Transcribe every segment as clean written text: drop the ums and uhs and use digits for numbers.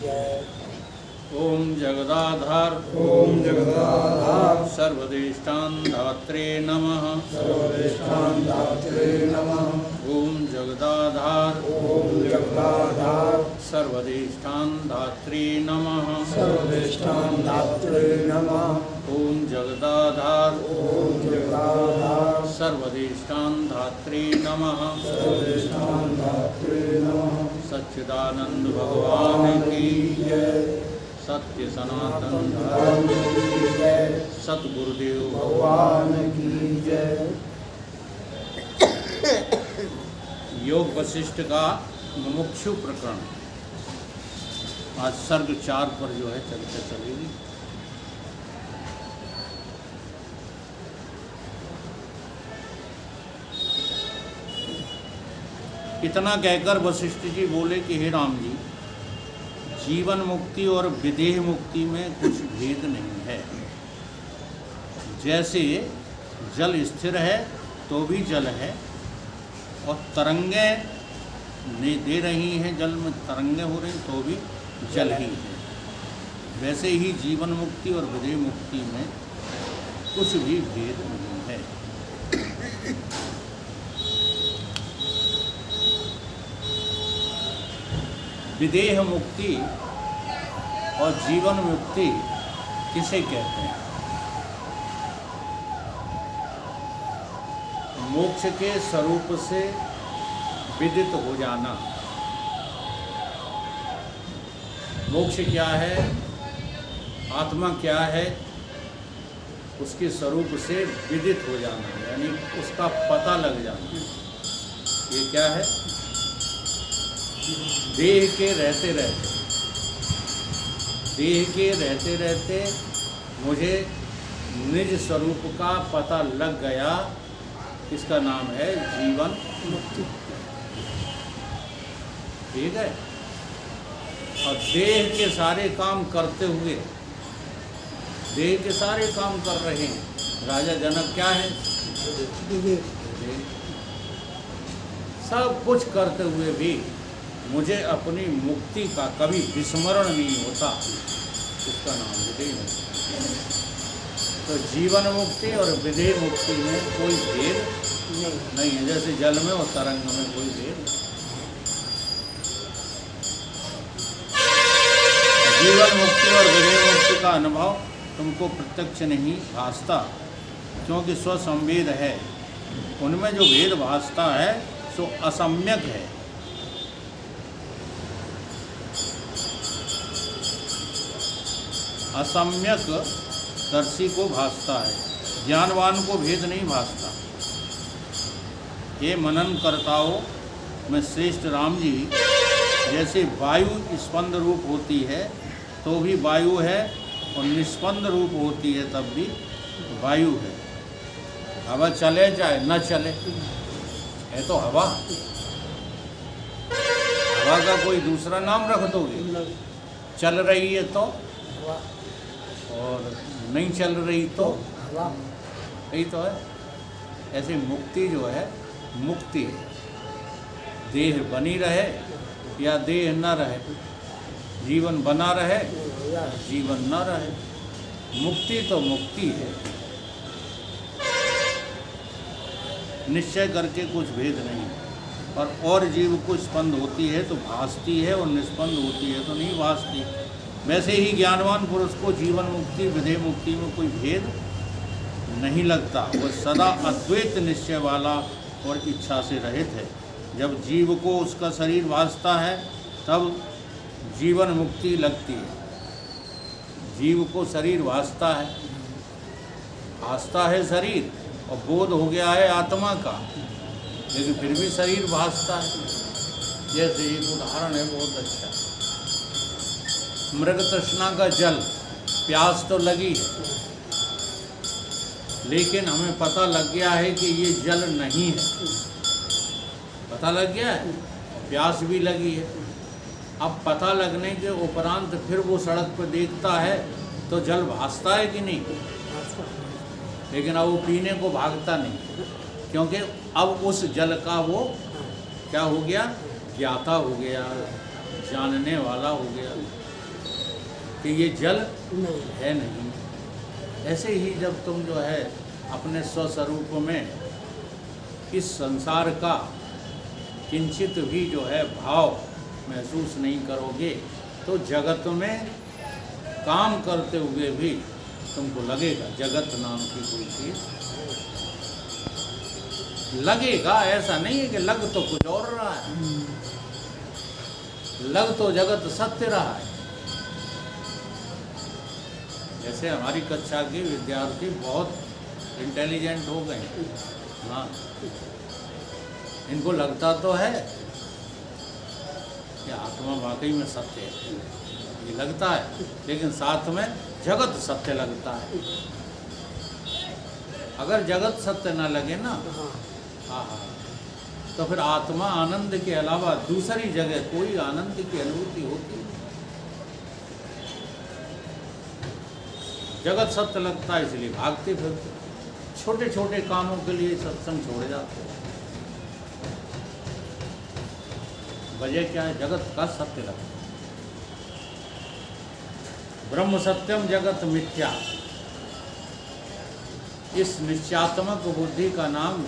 ओम जगदाधार ओम जगदाधार सर्वदेष्टान धात्रे नमः। सर्वदेष्टान धात्रे नमः। ओम जगदाधार ओम जगदाधार सर्वदेष्टान धात्रे नमः। सर्वदेष्टान धात्रे नमः। ओम जगदाधार ओम जगदाधार सर्वदेष्टान धात्रे नमः। सर्वदेष्टान धात्रे नमः। सच्चिदानंद भगवान की जय। सत्य सनातन धर्म की जय। सतगुरुदेव भगवान की जय। योग वशिष्ठ का मुमुक्षु प्रकरण आज सर्ग 4 पर जो है चर्चा चलेगी। इतना कहकर वशिष्ठ जी बोले कि हे राम जी, जीवन मुक्ति और विदेह मुक्ति में कुछ भेद नहीं है। जैसे जल स्थिर है तो भी जल है, और तरंगें दे रही हैं, जल में तरंगें हो रही तो भी जल ही है। वैसे ही जीवन मुक्ति और विदेह मुक्ति में कुछ भी भेद नहीं है। विदेह मुक्ति और जीवन मुक्ति किसे कहते हैं? मोक्ष के स्वरूप से विदित हो जाना। मोक्ष क्या है, आत्मा क्या है, उसके स्वरूप से विदित हो जाना, यानी उसका पता लग जाना। ये क्या है? देह के रहते रहते मुझे निज स्वरूप का पता लग गया। इसका नाम है जीवन मुक्ति। ठीक है। और देह के सारे काम करते हुए, देह के सारे काम कर रहे हैं। राजा जनक क्या है? सब कुछ करते हुए भी मुझे अपनी मुक्ति का कभी विस्मरण नहीं होता। इसका नाम विदेह मुक्ति। तो जीवन मुक्ति और विदेह मुक्ति में कोई भेद नहीं है। जैसे जल में और तरंग में कोई भेद नहीं। जीवन मुक्ति और विदेह मुक्ति का अनुभव तुमको प्रत्यक्ष नहीं भासता, क्योंकि स्वसंवेद है। उनमें जो भेद भासता है सो असम्यक है। असम्यक दर्शी को भासता है, ज्ञानवान को भेद नहीं भासता। ये मनन करताओं में श्रेष्ठ राम जी, जैसे वायु स्पंद रूप होती है तो भी वायु है, और निस्पंद रूप होती है तब भी वायु है। हवा चले चाहे न चले, है तो हवा। हवा का कोई दूसरा नाम रख दोगे? चल रही है तो, और नहीं चल रही तो यही तो है। ऐसे मुक्ति जो है, मुक्ति देह बनी रहे या देह न रहे, जीवन बना रहे जीवन न रहे, मुक्ति तो मुक्ति है। निश्चय करके कुछ भेद नहीं। और जीव को स्पंद होती है तो भासती है, और निस्पंद होती है तो नहीं भासती। वैसे ही ज्ञानवान पुरुष को जीवन मुक्ति विदेह मुक्ति में कोई भेद नहीं लगता। वह सदा अद्वैत निश्चय वाला और इच्छा से रहित है। जब जीव को उसका शरीर भासता है तब जीवन मुक्ति लगती है। जीव को शरीर भासता है शरीर, और बोध हो गया है आत्मा का, लेकिन फिर भी शरीर भासता है। जैसे एक उदाहरण है बहुत अच्छा। मृग तृष्णा का जल, प्यास तो लगी है, लेकिन हमें पता लग गया है कि ये जल नहीं है। पता लग गया है, प्यास भी लगी है। अब पता लगने के उपरांत फिर वो सड़क पर देखता है तो जल भासता है कि नहीं? लेकिन अब वो पीने को भागता नहीं, क्योंकि अब उस जल का वो क्या हो गया? ज्ञाता हो गया, जानने वाला हो गया। कि ये जल नहीं है नहीं। ऐसे ही जब तुम जो है अपने स्वस्वरूप में इस संसार का किंचित भी जो है भाव महसूस नहीं करोगे तो जगत में काम करते हुए भी तुमको लगेगा जगत नाम की कोई चीज लगेगा। ऐसा नहीं है कि लग तो कुछ और रहा है, लग तो जगत सत्य रहा है। जैसे हमारी कक्षा के विद्यार्थी बहुत इंटेलिजेंट हो गए, हाँ, इनको लगता तो है कि आत्मा वाकई में सत्य है, ये लगता है, लेकिन साथ में जगत सत्य लगता है। अगर जगत सत्य ना लगे ना, हाँ, तो फिर आत्मा आनंद के अलावा दूसरी जगह कोई आनंद की अनुभूति होती नहीं। जगत सत्य लगता है इसलिए भागते फिरते, छोटे छोटे कामों के लिए सत्संग छोड़ जाते हैं। वजह क्या है? जगत का सत्य लगता है। ब्रह्म सत्यम जगत मिथ्या, इस निश्चयात्मक बुद्धि का नाम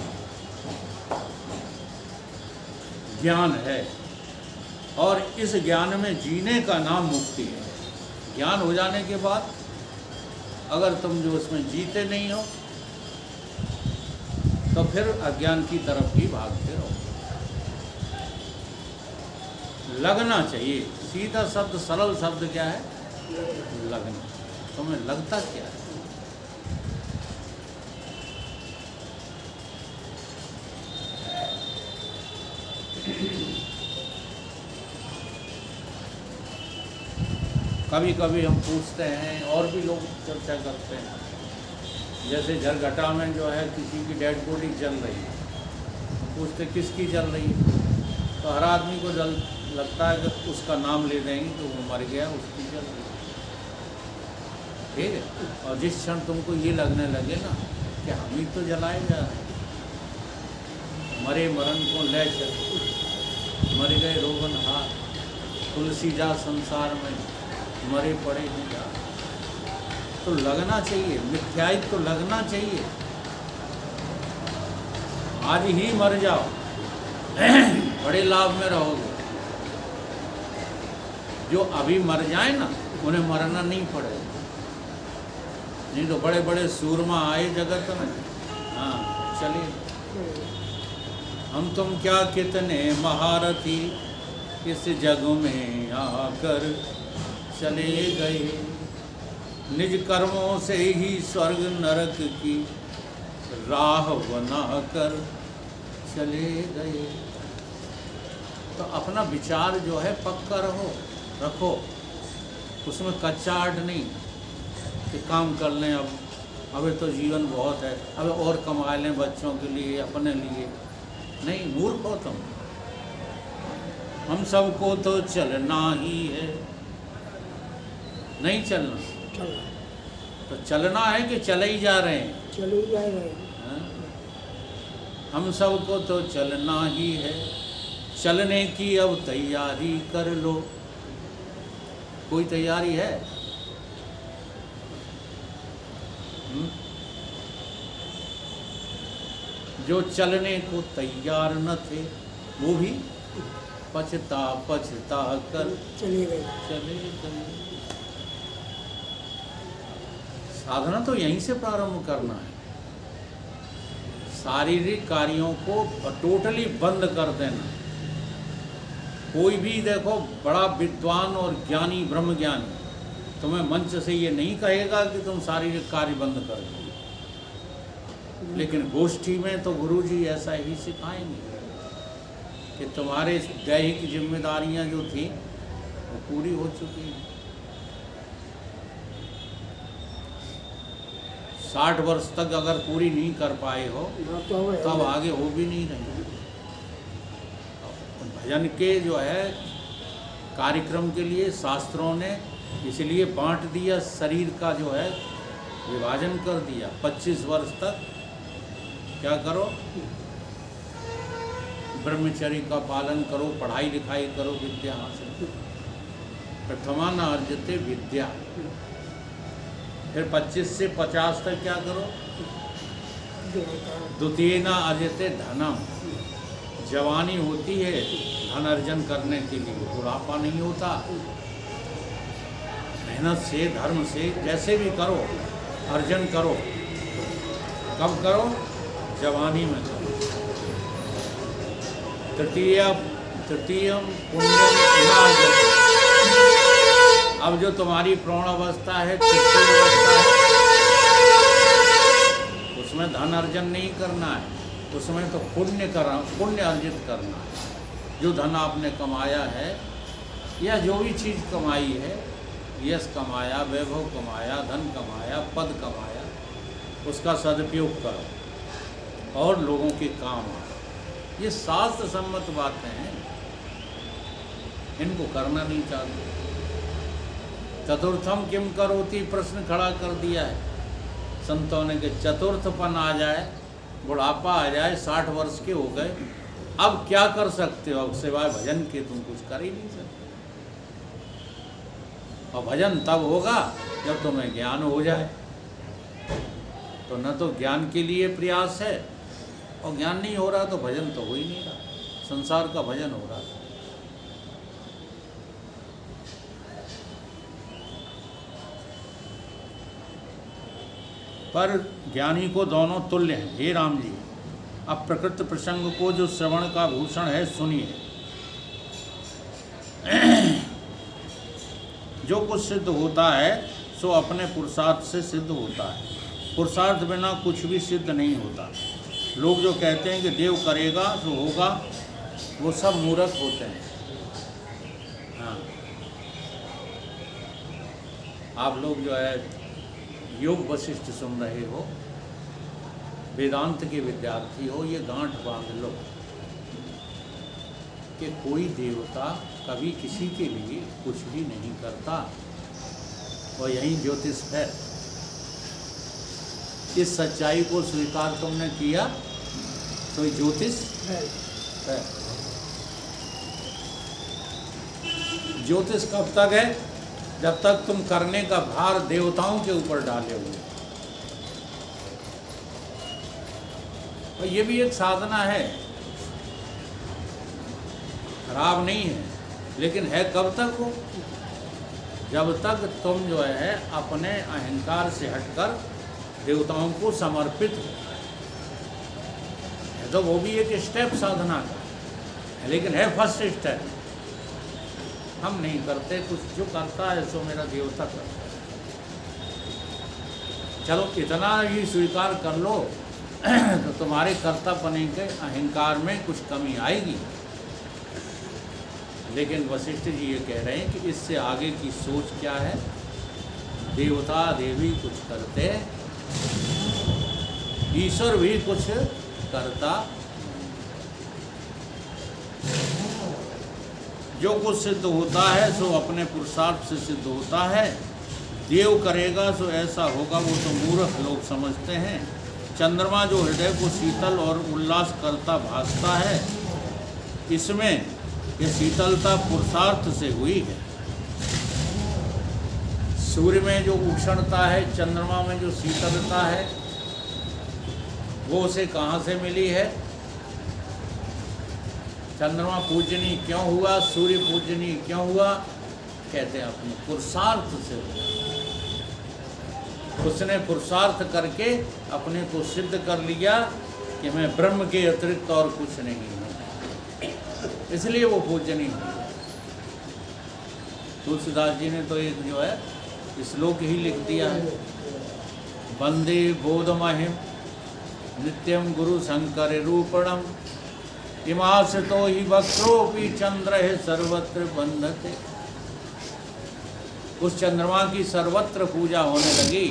ज्ञान है और इस ज्ञान में जीने का नाम मुक्ति है। ज्ञान हो जाने के बाद अगर तुम जो उसमें जीते नहीं हो तो फिर अज्ञान की तरफ ही भागते रहो। लगना चाहिए, सीधा शब्द सरल शब्द क्या है? लगना। तुम्हें लगता क्या है? कभी कभी हम पूछते हैं और भी लोग चर्चा करते हैं, जैसे झरघटा में जो है किसी की डेड बॉडी जल रही है, पूछते किसकी जल रही है, तो हर आदमी को जल लगता है कि उसका नाम ले देंगे तो वो मर गया, उसकी जल रही है, ठीक है। और जिस क्षण तुमको ये लगने लगे ना कि हम ही तो जलाए जा रहे हैं, मरे मरण को ले चल, मर गए रोगन हार, तुलसी जा संसार में मरे पड़े हैं जा, तो लगना चाहिए, मिथ्याई तो लगना चाहिए। आज ही मर जाओ बड़े लाभ में रहोगे। जो अभी मर जाए ना उन्हें मरना नहीं पड़ेगा, नहीं तो बड़े बड़े सूरमा आए जगत में, हाँ चलिए हम तुम क्या कितने महारथी इस जग में आकर चले गए, निज कर्मों से ही स्वर्ग नरक की राह बनाकर चले गए। तो अपना विचार जो है पक्का रखो, उसमें कच्चाहट नहीं कि काम कर लें, अब तो जीवन बहुत है, अब और कमा लें बच्चों के लिए, अपने लिए। नहीं, मूर्ख हो तुम। हम सबको तो चलना ही है, नहीं चलना तो चलना है कि चले ही जा रहे हैं? चले ही जा रहे हैं। हाँ? हम सबको तो चलना ही है, चलने की अब तैयारी कर लो। कोई तैयारी है? जो चलने को तैयार न थे वो भी पछता कर चले गए। साधना तो यहीं से प्रारंभ करना है। शारीरिक कार्यों को टोटली बंद कर देना। कोई भी देखो बड़ा विद्वान और ज्ञानी ब्रह्म ज्ञानी तुम्हें मंच से ये नहीं कहेगा कि तुम शारीरिक कार्य बंद कर दो, लेकिन गोष्ठी में तो गुरुजी ऐसा ही सिखाएंगे कि तुम्हारे दैहिक जिम्मेदारियां जो थी वो पूरी हो चुकी हैं। 60 वर्ष तक अगर पूरी नहीं कर पाए हो तब आगे हो भी नहीं रही। भजन के जो है कार्यक्रम के लिए शास्त्रों ने इसलिए बांट दिया, शरीर का जो है विभाजन कर दिया। 25 वर्ष तक क्या करो? ब्रह्मचर्य का पालन करो, पढ़ाई लिखाई करो, विद्या हासिल करो। प्रथमा न अर्जते विद्या। फिर 25 से 50 तक क्या करो? द्वितीय न अर्जते धनम। जवानी होती है धन अर्जन करने के लिए, बुढ़ापा नहीं होता। मेहनत से, धर्म से, जैसे भी करो, अर्जन करो। कब करो? जवानी में करो। तृतीयम पुण्यम न अर्जते। अब जो तुम्हारी प्रौढ़ अवस्था है, तृतीय अवस्था है, उसमें धन अर्जन नहीं करना है, उसमें तो पुण्य अर्जित करना है। जो धन आपने कमाया है या जो भी चीज़ कमाई है, यश कमाया, वैभव कमाया, धन कमाया, पद कमाया, उसका सदुपयोग करो और लोगों के काम आओ। ये शास्त्र सम्मत बातें हैं, इनको करना नहीं चाहते। चतुर्थम किम करोति प्रश्न खड़ा कर दिया है संतों ने कि चतुर्थपन आ जाए, बुढ़ापा आ जाए, 60 वर्ष के हो गए, अब क्या कर सकते हो? अब सिवाय भजन के तुम कुछ कर ही नहीं सकते। और भजन तब होगा जब तुम्हें ज्ञान हो जाए। तो न तो ज्ञान के लिए प्रयास है, और ज्ञान नहीं हो रहा तो भजन तो हो ही नहीं रहा। संसार का भजन हो रहा है। पर ज्ञानी को दोनों तुल्य हैं। हे राम जी, अब प्रकृत प्रसंग को जो श्रवण का भूषण है सुनिए। जो कुछ सिद्ध होता है सो अपने पुरुषार्थ से सिद्ध होता है। पुरुषार्थ बिना कुछ भी सिद्ध नहीं होता। लोग जो कहते हैं कि देव करेगा तो होगा, वो सब मूर्ख होते हैं। हाँ, आप लोग जो है योग वशिष्ठ सुन रहे हो, वेदांत के विद्यार्थी हो, ये गांठ बांध लो कि कोई देवता कभी किसी के लिए कुछ भी नहीं करता, और यही ज्योतिष है। इस सच्चाई को स्वीकार तुमने किया तो ज्योतिष है। ज्योतिष कब तक है? जब तक तुम करने का भार देवताओं के ऊपर डाले हुए। और ये भी एक साधना है, खराब नहीं है, लेकिन है कब तक वो? जब तक तुम जो है अपने अहंकार से हटकर देवताओं को समर्पित हो। तो वो भी एक स्टेप साधना का, लेकिन है फर्स्ट स्टेप। हम नहीं करते कुछ, जो करता है सो मेरा देवता करता है। चलो इतना ही स्वीकार कर लो तो तुम्हारे कर्तापने के अहंकार में कुछ कमी आएगी। लेकिन वशिष्ठ जी ये कह रहे हैं कि इससे आगे की सोच क्या है? देवता देवी कुछ करते, ईश्वर भी कुछ करता। जो कुछ सिद्ध होता है सो अपने पुरुषार्थ से सिद्ध होता है। देव करेगा सो ऐसा होगा, वो तो मूर्ख लोग समझते हैं। चंद्रमा जो हृदय को शीतल और उल्लास करता भासता है, इसमें ये शीतलता पुरुषार्थ से हुई है। सूर्य में जो उष्णता है, चंद्रमा में जो शीतलता है, वो उसे कहाँ से मिली है? चंद्रमा पूजनीय क्यों हुआ, सूर्य पूजनीय क्यों हुआ? कहते हैं अपने पुरुषार्थ से हुआ। उसने पुरुषार्थ करके अपने को सिद्ध कर लिया कि मैं ब्रह्म के अतिरिक्त और कुछ नहीं हूँ, इसलिए वो पूजनीय हुआ। तुलसीदास जी ने तो एक जो है श्लोक ही लिख दिया है, वंदे बोधमहिम नित्यम गुरु शंकर रूपणम इमास तो ही वक्रोपि चंद्र है सर्वत्र बंधते। उस चंद्रमा की सर्वत्र पूजा होने लगी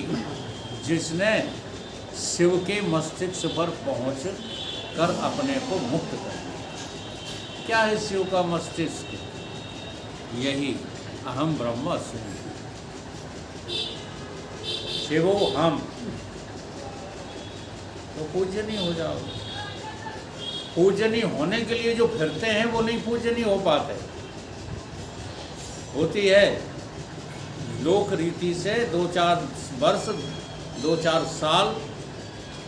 जिसने शिव के मस्तिष्क पर पहुँच कर अपने को मुक्त कर दिया। क्या है शिव का मस्तिष्क? यही अहम ब्रह्मास्मि, शिवो हम। तो पूजनीय हो जाओ। पूजनीय होने के लिए जो फिरते हैं वो नहीं पूजनीय हो पाते। होती है लोक रीति से 2-4 वर्ष 2-4 साल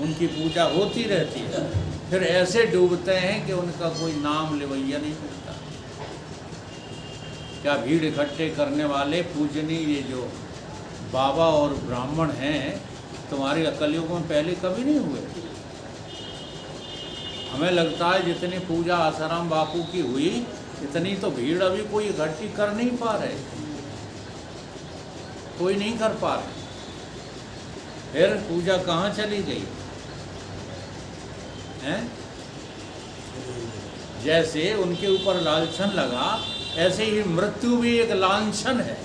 उनकी पूजा होती रहती है, फिर ऐसे डूबते हैं कि उनका कोई नाम लेवैया नहीं मिलता। क्या भीड़ इकट्ठे करने वाले पूजनीय ये जो बाबा और ब्राह्मण हैं, तुम्हारे कलयुगों में पहले कभी नहीं हुए। हमें लगता है जितनी पूजा आसाराम बापू की हुई, इतनी तो भीड़ अभी कोई इकट्ठी कर नहीं पा रहे, कोई नहीं कर पा रहे। फिर पूजा कहाँ चली गई हैं? जैसे उनके ऊपर लांछन लगा, ऐसे ही मृत्यु भी एक लांछन है।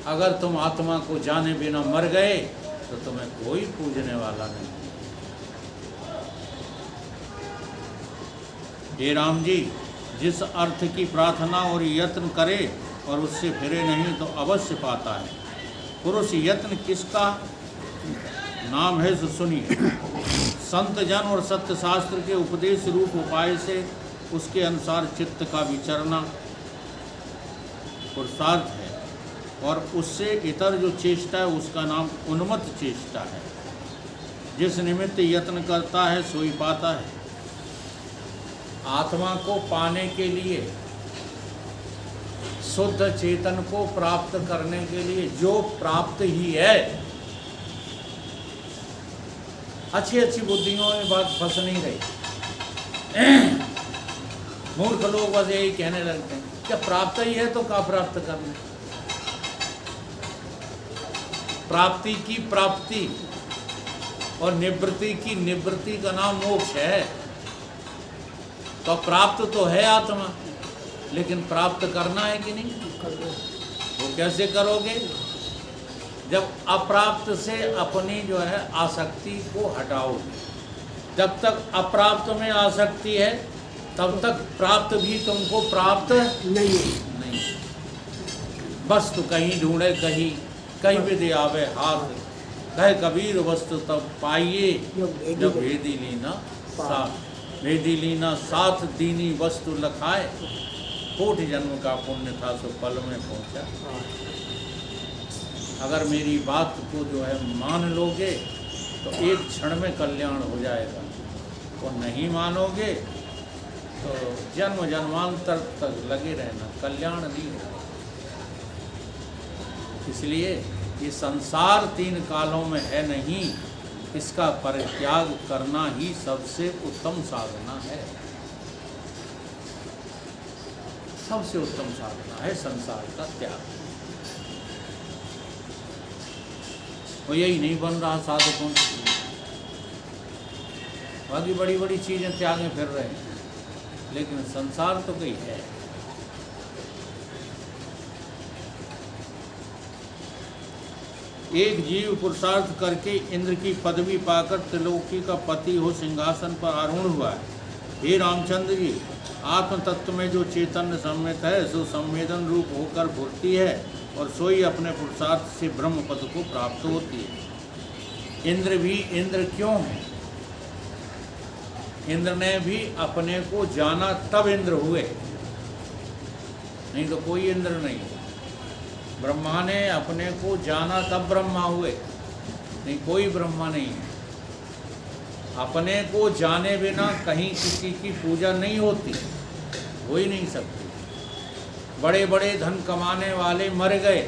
अगर तुम आत्मा को जाने बिना मर गए तो तुम्हें कोई पूजने वाला नहीं। हे राम जी, जिस अर्थ की प्रार्थना और यत्न करे और उससे फिरे नहीं तो अवश्य पाता है। पुरुष यत्न किसका नाम है सो सुनिए। संत जन और सत्य शास्त्र के उपदेश रूप उपाय से उसके अनुसार चित्त का विचरना पुरुषार्थ है, और उससे इतर जो चेष्टा है उसका नाम उन्मत्त चेष्टा है। जिस निमित्त यत्न करता है सोई पाता है। आत्मा को पाने के लिए, शुद्ध चेतन को प्राप्त करने के लिए जो प्राप्त ही है, अच्छी अच्छी बुद्धियों में बात फंस नहीं रही। मूर्ख लोग बस यही कहने लगते हैं क्या प्राप्त ही है तो क्या प्राप्त करना। प्राप्ति की प्राप्ति और निवृत्ति की निवृत्ति का नाम मोक्ष है। तो प्राप्त तो है आत्मा, लेकिन प्राप्त करना है कि नहीं? वो कैसे करोगे? जब अप्राप्त से अपनी जो है आसक्ति को हटाओगे। जब तक अप्राप्त में आसक्ति है तब तक प्राप्त भी तुमको प्राप्त नहीं। बस तो कहीं ढूंढे कहीं भी दे आवे हाथ, कहे कबीर वस्तु तब पाइए जब भेदी लीना साथ। भेदी लीना साथ दीनी वस्तु लखाए, कोटि जन्म का पुण्य था सो पल में पहुंचा। अगर मेरी बात को जो है मान लोगे तो एक क्षण में कल्याण हो जाएगा, और नहीं मानोगे तो जन्म जन्मांतर तक लगे रहना, कल्याण नहीं होगा। इसलिए ये संसार 3 कालों में है नहीं, इसका परित्याग करना ही सबसे उत्तम साधना है। सबसे उत्तम साधना है संसार का त्याग। वो यही नहीं बन रहा साधकों से। बाकी बड़ी बड़ी चीज़ें त्यागे फिर रहे हैं, लेकिन संसार तो कहीं है। एक जीव पुरुषार्थ करके इंद्र की पदवी पाकर त्रिलोकी का पति हो सिंहासन पर आरूढ़ हुआ है। हे रामचंद्र जी, आत्म तत्व में जो चैतन्य सम्मित है सो संवेदन रूप होकर घुरती है, और सोई अपने पुरुषार्थ से ब्रह्म पद को प्राप्त होती है। इंद्र भी इंद्र क्यों है? इंद्र ने भी अपने को जाना तब इंद्र हुए, नहीं तो कोई इंद्र नहीं। ब्रह्मा ने अपने को जाना तब ब्रह्मा हुए, नहीं कोई ब्रह्मा नहीं है। अपने को जाने बिना कहीं किसी की पूजा नहीं होती, हो ही नहीं सकती। बड़े बड़े धन कमाने वाले मर गए,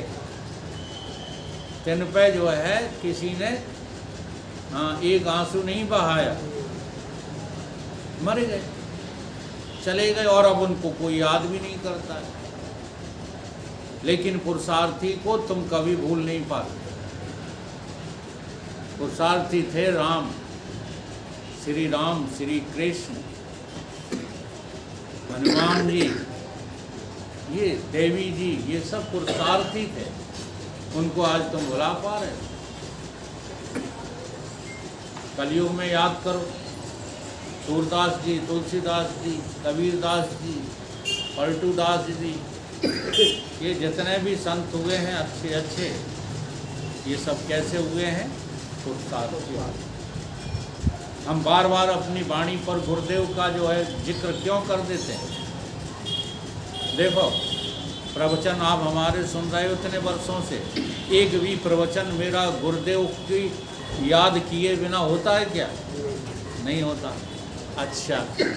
तिन पे जो है किसी ने एक आंसू नहीं बहाया, मर गए, चले गए, और अब उनको कोई याद भी नहीं करता है। लेकिन पुरुषार्थी को तुम कभी भूल नहीं पाते। पुरुषार्थी थे राम, श्री कृष्ण, हनुमान जी, ये देवी जी, ये सब पुरुषार्थी थे। उनको आज तुम भुला पा रहे हो? कलयुग में याद करो, सूरदास जी, तुलसीदास जी, कबीरदास जी, पलटूदास जी, ये जितने भी संत हुए हैं अच्छे अच्छे, ये सब कैसे हुए हैं? पुरुषार्थी। हम बार बार अपनी वाणी पर गुरुदेव का जो है जिक्र क्यों कर देते हैं? देखो, प्रवचन आप हमारे सुन रहे हो इतने वर्षों से, एक भी प्रवचन मेरा गुरुदेव की याद किए बिना होता है क्या? नहीं होता। अच्छा,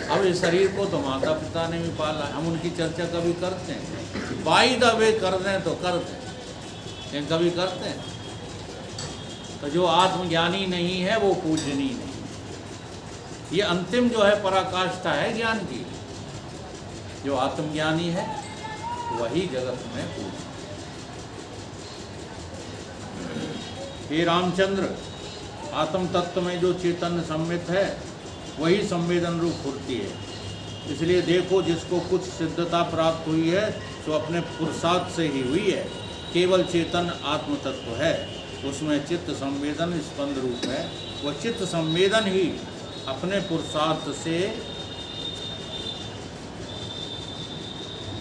अब इस शरीर को तो माता पिता ने भी पाला, हम उनकी चर्चा कभी करते हैं? बाई द वे कर दें तो कर दें, लेकिन कभी करते हैं? तो जो आत्मज्ञानी नहीं है वो पूजनीय नहीं। ये अंतिम जो है पराकाष्ठा है ज्ञान की। जो आत्मज्ञानी है वही जगत में पूज्य। हे रामचंद्र, आत्म तत्व में जो चेतन सम्मित है वही संवेदन रूप होती है। इसलिए देखो, जिसको कुछ सिद्धता प्राप्त हुई है तो अपने पुरुषार्थ से ही हुई है। केवल चेतन आत्म तत्व है, उसमें चित्त संवेदन स्पंद रूप है। वह चित्त संवेदन ही अपने पुरुषार्थ से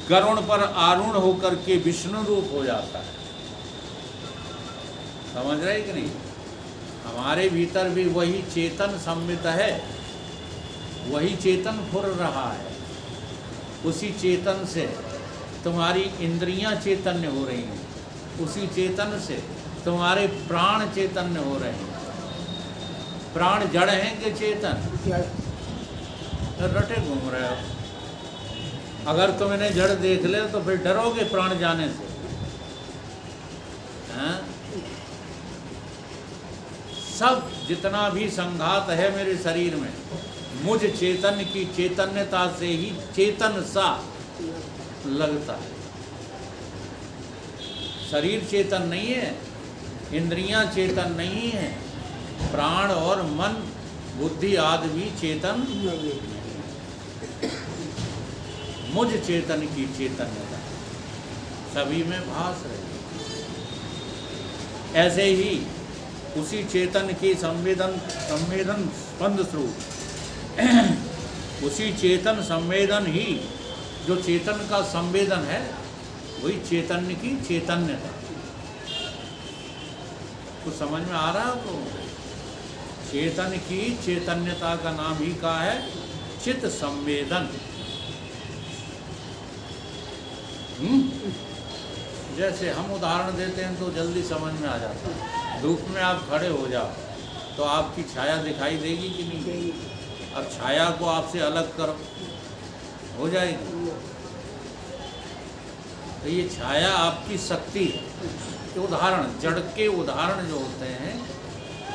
गरुण पर आरूढ़ होकर के विष्णु रूप हो जाता है। समझ रहे कि नहीं? हमारे भीतर भी वही चेतन सम्मित है, वही चेतन फुर रहा है। उसी चेतन से तुम्हारी इंद्रियां चैतन्य हो रही हैं, उसी चेतन से तुम्हारे प्राण चैतन्य हो रहे हैं। प्राण जड़ हैं कि चेतन? रटे घूम रहे हो। अगर तुम इन्हें जड़ देख ले तो फिर डरोगे प्राण जाने से? हाँ? सब जितना भी संघात है मेरे शरीर में, मुझ चेतन की चैतन्यता से ही चेतन सा लगता है। शरीर चेतन नहीं है, इंद्रियां चेतन नहीं है, प्राण और मन बुद्धि आदि भी चेतन नहीं। मुझ चेतन की चैतन्यता सभी में भास रही। ऐसे ही उसी चेतन की संवेदन स्पंद स्वरूप उसी चेतन संवेदन ही जो चेतन का संवेदन है, वही चैतन्य की चैतन्यता। कुछ समझ में आ रहा है आपको? चेतन की चैतन्यता का नाम ही का है चित्त संवेदन। जैसे हम उदाहरण देते हैं तो जल्दी समझ में आ जाता है। धूप में आप खड़े हो जाओ तो आपकी छाया दिखाई देगी कि नहीं? अब छाया को आपसे अलग करो, हो जाएगी। तो ये छाया आपकी शक्ति है। उदाहरण, जड़ के उदाहरण जो होते हैं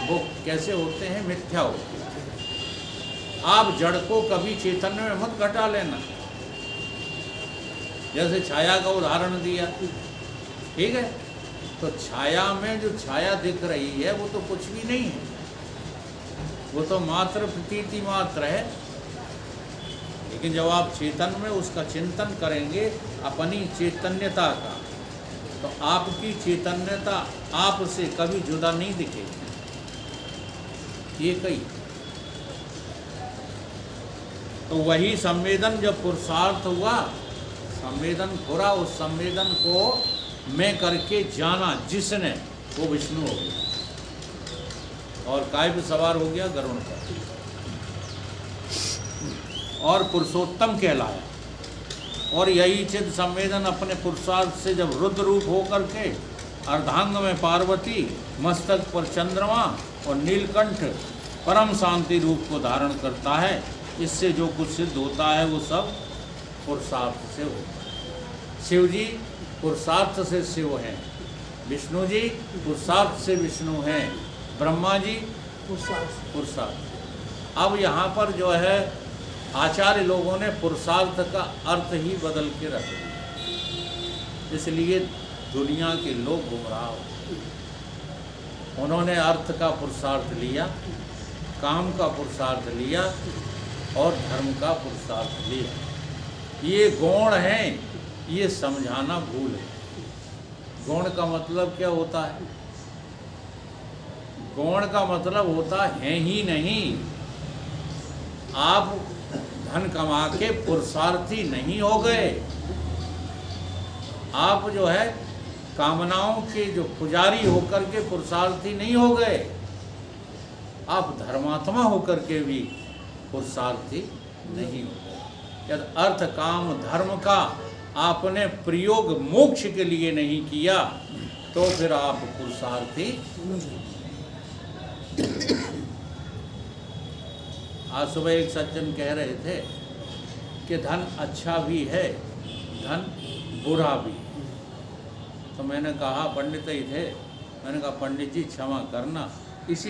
वो कैसे होते हैं? मिथ्या होते हैं। आप जड़ को कभी चैतन्य में मत घटा लेना। जैसे छाया का उदाहरण दिया, ठीक है? तो छाया में जो छाया दिख रही है वो तो कुछ भी नहीं है, वो तो मात्र प्रतीति मात्र है। लेकिन जब आप चेतन में उसका चिंतन करेंगे अपनी चैतन्यता का, तो आपकी चैतन्यता आपसे कभी जुदा नहीं दिखेगी। ये कही तो वही संवेदन जब पुरुषार्थ हुआ, संवेदन पूरा, उस संवेदन को मैं करके जाना जिसने, वो विष्णु हो गया और काय पे सवार हो गया गरुड़ पर, और पुरुषोत्तम कहलाया। और यही चित्त संवेदन अपने पुरुषार्थ से जब रुद्र रूप हो करके अर्धांग में पार्वती, मस्तक पर चंद्रमा और नीलकंठ परम शांति रूप को धारण करता है, इससे जो कुछ सिद्ध होता है वो सब पुरुषार्थ से होता है। शिव जी पुरुषार्थ से शिव हैं, विष्णु जी पुरुषार्थ से विष्णु हैं, ब्रह्मा जी पुरुषार्थ। अब यहाँ पर जो है आचार्य लोगों ने पुरुषार्थ का अर्थ ही बदल के रख दिया, इसलिए दुनिया के लोग गुमराह हो। उन्होंने अर्थ का पुरुषार्थ लिया, काम का पुरुषार्थ लिया और धर्म का पुरुषार्थ लिया। ये गौण हैं, ये समझाना भूल है। गौण का मतलब क्या होता है? गौण का मतलब होता है ही नहीं। आप धन कमा के पुरुषार्थी नहीं हो गए, आप जो है कामनाओं के जो पुजारी होकर के पुरुषार्थी नहीं हो गए, आप धर्मात्मा होकर के भी पुरुषार्थी नहीं हो गए। यदि अर्थ काम धर्म का आपने प्रयोग मोक्ष के लिए नहीं किया तो फिर आप पुरुषार्थी। आज सुबह एक सज्जन कह रहे थे कि धन अच्छा भी है, धन बुरा भी। तो मैंने कहा, पंडित ही थे, मैंने कहा पंडित जी क्षमा करना, इसी